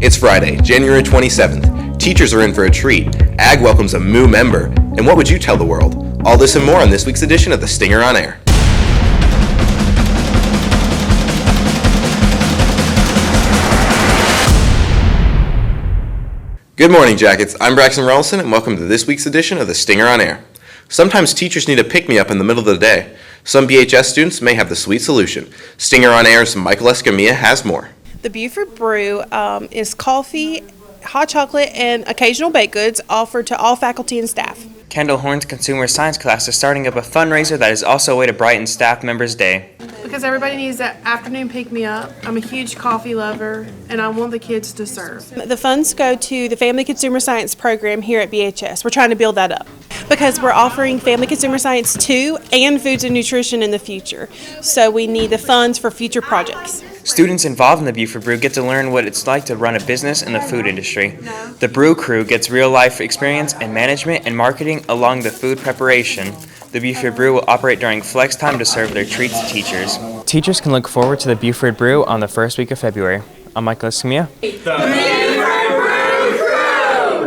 It's Friday, January 27th. Teachers are in for a treat. Ag welcomes a new member. And what would you tell the world? All this and more on this week's edition of the Stinger on Air. Good morning, Jackets. I'm Braxton Rolson, and welcome to this week's edition of the Stinger on Air. Sometimes teachers need a pick-me-up in the middle of the day. Some BHS students may have the sweet solution. Stinger on Air's Michael Escamilla has more. The Buford Brew is coffee, hot chocolate, and occasional baked goods offered to all faculty and staff. Kendall Horn's consumer science class is starting up a fundraiser that is also a way to brighten staff members' day. Because everybody needs that afternoon pick-me-up. I'm a huge coffee lover, and I want the kids to serve. The funds go to the Family Consumer Science program here at BHS. We're trying to build that up because we're offering Family Consumer Science 2 and Foods and Nutrition in the future. So we need the funds for future projects. Students involved in the Buford Brew get to learn what it's like to run a business in the food industry. The brew crew gets real-life experience in management and marketing along the food preparation. The Buford Brew will operate during flex time to serve their treats to teachers. Teachers can look forward to the Buford Brew on the first week of February. I'm Michael Escamilla. The Buford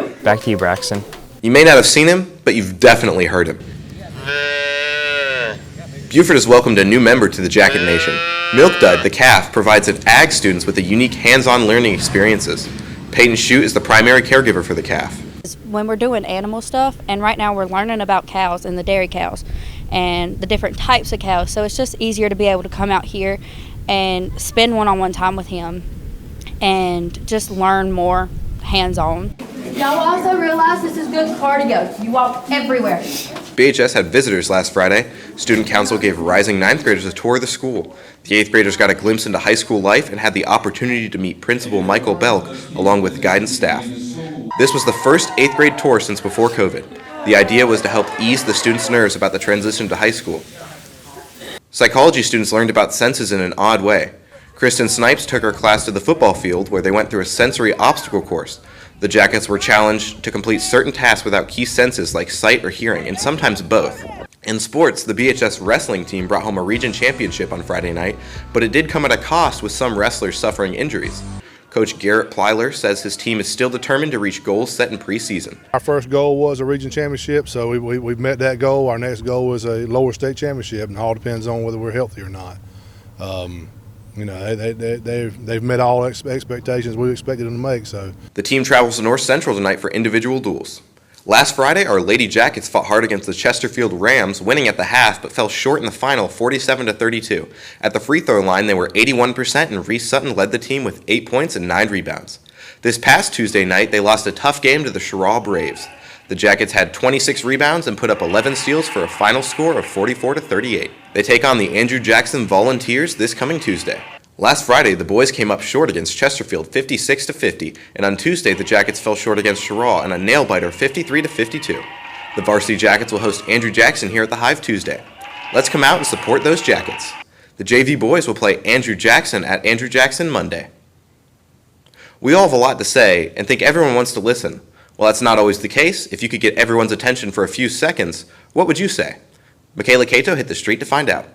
Brew Crew! Back to you, Braxton. You may not have seen him, but you've definitely heard him. Buford has welcomed a new member to the Jacket Nation. Milk Dud, the calf, provides ag students with a unique hands-on learning experiences. Peyton Shute is the primary caregiver for the calf. When we're doing animal stuff, and right now we're learning about cows and the dairy cows and the different types of cows, so it's just easier to be able to come out here and spend one-on-one time with him and just learn more hands-on. Y'all also realize this is good cardio. You walk everywhere. BHS had visitors last Friday. Student Council gave rising 9th graders a tour of the school. The 8th graders got a glimpse into high school life and had the opportunity to meet Principal Michael Belk along with guidance staff. This was the first 8th grade tour since before COVID. The idea was to help ease the students' nerves about the transition to high school. Psychology students learned about senses in an odd way. Kristen Snipes took her class to the football field where they went through a sensory obstacle course. The Jackets were challenged to complete certain tasks without key senses like sight or hearing, and sometimes both. In sports, the BHS wrestling team brought home a region championship on Friday night, but it did come at a cost with some wrestlers suffering injuries. Coach Garrett Plyler says his team is still determined to reach goals set in preseason. Our first goal was a region championship, so we've met that goal. Our next goal was a lower state championship, and it all depends on whether we're healthy or not. They've met all expectations we expected them to make. So the team travels to North Central tonight for individual duels. Last Friday, our Lady Jackets fought hard against the Chesterfield Rams, winning at the half, but fell short in the final 47-32. At the free throw line, they were 81%, and Reese Sutton led the team with 8 points and 9 rebounds. This past Tuesday night, they lost a tough game to the Sherrall Braves. The Jackets had 26 rebounds and put up 11 steals for a final score of 44-38. They take on the Andrew Jackson Volunteers this coming Tuesday. Last Friday, the boys came up short against Chesterfield 56-50, and on Tuesday, the Jackets fell short against Sherrall in a nail-biter 53-52. The varsity Jackets will host Andrew Jackson here at the Hive Tuesday. Let's come out and support those Jackets. The JV boys will play Andrew Jackson at Andrew Jackson Monday. We all have a lot to say and think everyone wants to listen. Well, that's not always the case. If you could get everyone's attention for a few seconds, what would you say? Michaela Cato hit the street to find out.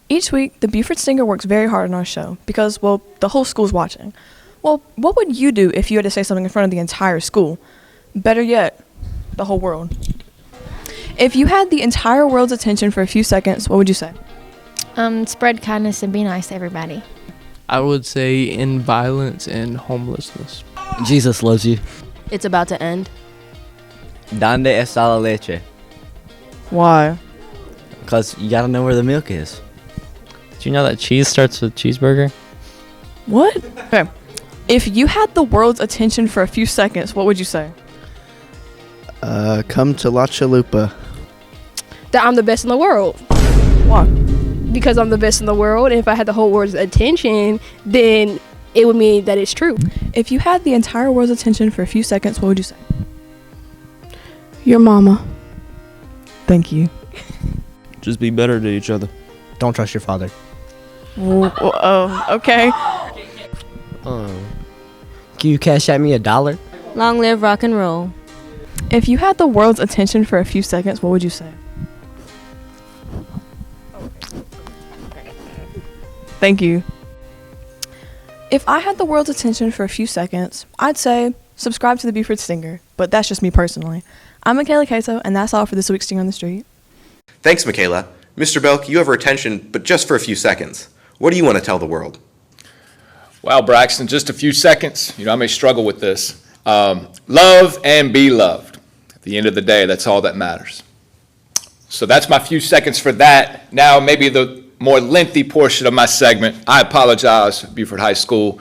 Each week, the Bufordstinger works very hard on our show because, well, the whole school's watching. Well, what would you do if you had to say something in front of the entire school? Better yet, the whole world. If you had the entire world's attention for a few seconds, what would you say? Spread kindness and be nice to everybody. I would say end violence and homelessness. Jesus loves you. It's about to end. Donde está la leche? Why? Because you gotta know where the milk is. Do you know that cheese starts with cheeseburger? What? Okay. If you had the world's attention for a few seconds, what would you say? Come to La Chalupa. That I'm the best in the world. Why? Because I'm the best in the world. And if I had the whole world's attention, then it would mean that it's true. If you had the entire world's attention for a few seconds, what would you say? Your mama. Thank you. Just be better to each other. Don't trust your father. Oh, okay. Can you cash at me $1? Long live rock and roll. If you had the world's attention for a few seconds, what would you say? Thank you. If I had the world's attention for a few seconds, I'd say subscribe to the Buford Stinger, but that's just me personally. I'm Michaela Cato, and that's all for this week's Stinger on the Street. Thanks, Michaela. Mr. Belk, you have our attention, but just for a few seconds. What do you want to tell the world? Well, Braxton, just a few seconds. I may struggle with this. Love and be loved. At the end of the day, that's all that matters. So that's my few seconds for that. Now, maybe the more lengthy portion of my segment. I apologize, Buford High School.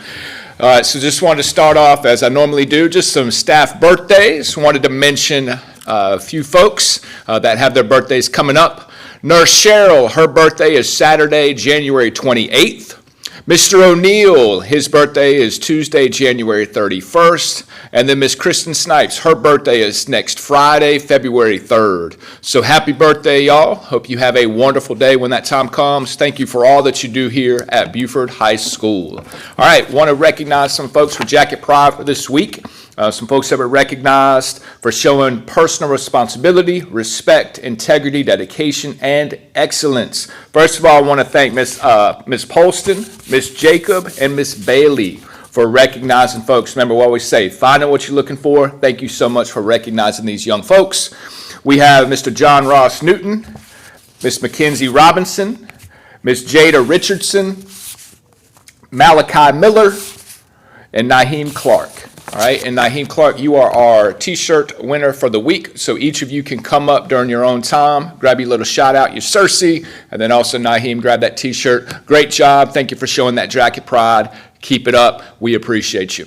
All right, so just wanted to start off, as I normally do, just some staff birthdays. Wanted to mention a few folks that have their birthdays coming up. Nurse Cheryl, her birthday is Saturday, January 28th. Mr. O'Neill, his birthday is Tuesday, January 31st. And then Miss Kristen Snipes, her birthday is next Friday, February 3rd. So happy birthday, y'all. Hope you have a wonderful day when that time comes. Thank you for all that you do here at Buford High School. All right, want to recognize some folks for Jacket Pride for this week. Some folks that were recognized for showing personal responsibility, respect, integrity, dedication, and excellence. First of all, I want to thank Miss Polston, Miss Jacob, and Miss Bailey for recognizing folks. Remember, we always say, find out what you're looking for. Thank you so much for recognizing these young folks. We have Mr. John Ross Newton, Miss Mackenzie Robinson, Miss Jada Richardson, Malachi Miller, and Naheem Clark. All right, and Naheem Clark, you are our T-shirt winner for the week, so each of you can come up during your own time, grab your little shout-out, your Cersei, and then also Naheem, grab that T-shirt. Great job. Thank you for showing that Jacket Pride. Keep it up. We appreciate you.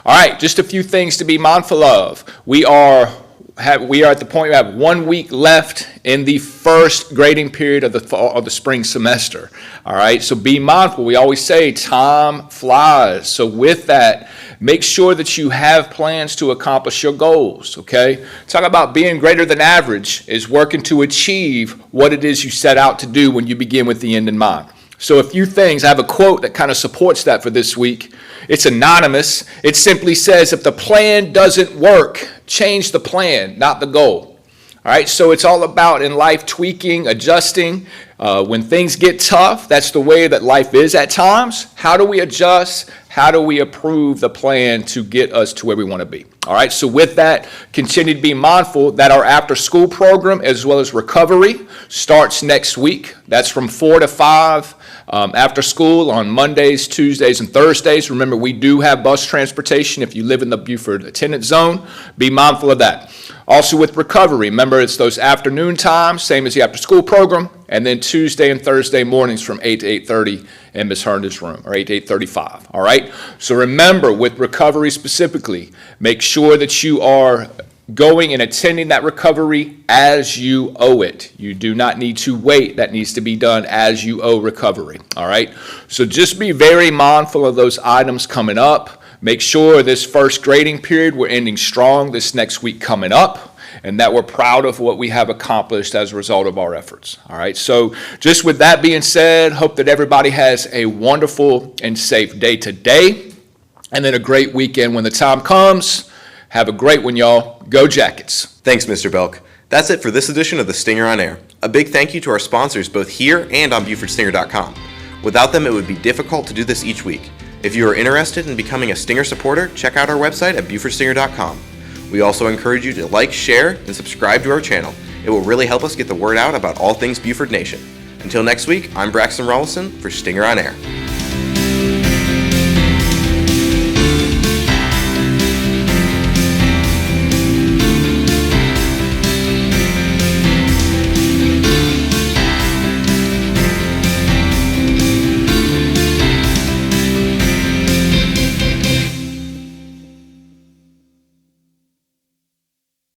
All right, just a few things to be mindful of. We are at the point we have 1 week left in the first grading period of the spring semester. All right, so be mindful. We always say time flies. So with that, make sure that you have plans to accomplish your goals, okay? Talk about being greater than average is working to achieve what it is you set out to do when you begin with the end in mind. So a few things. I have a quote that kind of supports that for this week. It's anonymous. It simply says, if the plan doesn't work, change the plan, not the goal. All right, so it's all about in life tweaking, adjusting. When things get tough, that's the way that life is at times. How do we adjust? How do we approve the plan to get us to where we want to be? All right, so with that, continue to be mindful that our after-school program as well as recovery starts next week. That's from 4 to 5 after school on Mondays, Tuesdays, and Thursdays. Remember, we do have bus transportation if you live in the Buford attendance zone. Be mindful of that. Also with recovery, remember it's those afternoon times, same as the after-school program, and then Tuesday and Thursday mornings from 8 to 8:30 in Ms. Herndon's room, or 8 to 8:35, all right? So remember, with recovery specifically, make sure that you are going and attending that recovery as you owe it. You do not need to wait. That needs to be done as you owe recovery, all right? So just be very mindful of those items coming up. Make sure this first grading period, we're ending strong this next week coming up, and that we're proud of what we have accomplished as a result of our efforts. All right, so just with that being said, hope that everybody has a wonderful and safe day today, and then a great weekend when the time comes. Have a great one, y'all. Go Jackets. Thanks, Mr. Belk. That's it for this edition of the Stinger on Air. A big thank you to our sponsors both here and on Bufordstinger.com. Without them, it would be difficult to do this each week. If you are interested in becoming a Stinger supporter, check out our website at Bufordstinger.com. We also encourage you to like, share, and subscribe to our channel. It will really help us get the word out about all things Buford Nation. Until next week, I'm Braxton Rollison for Stinger on Air.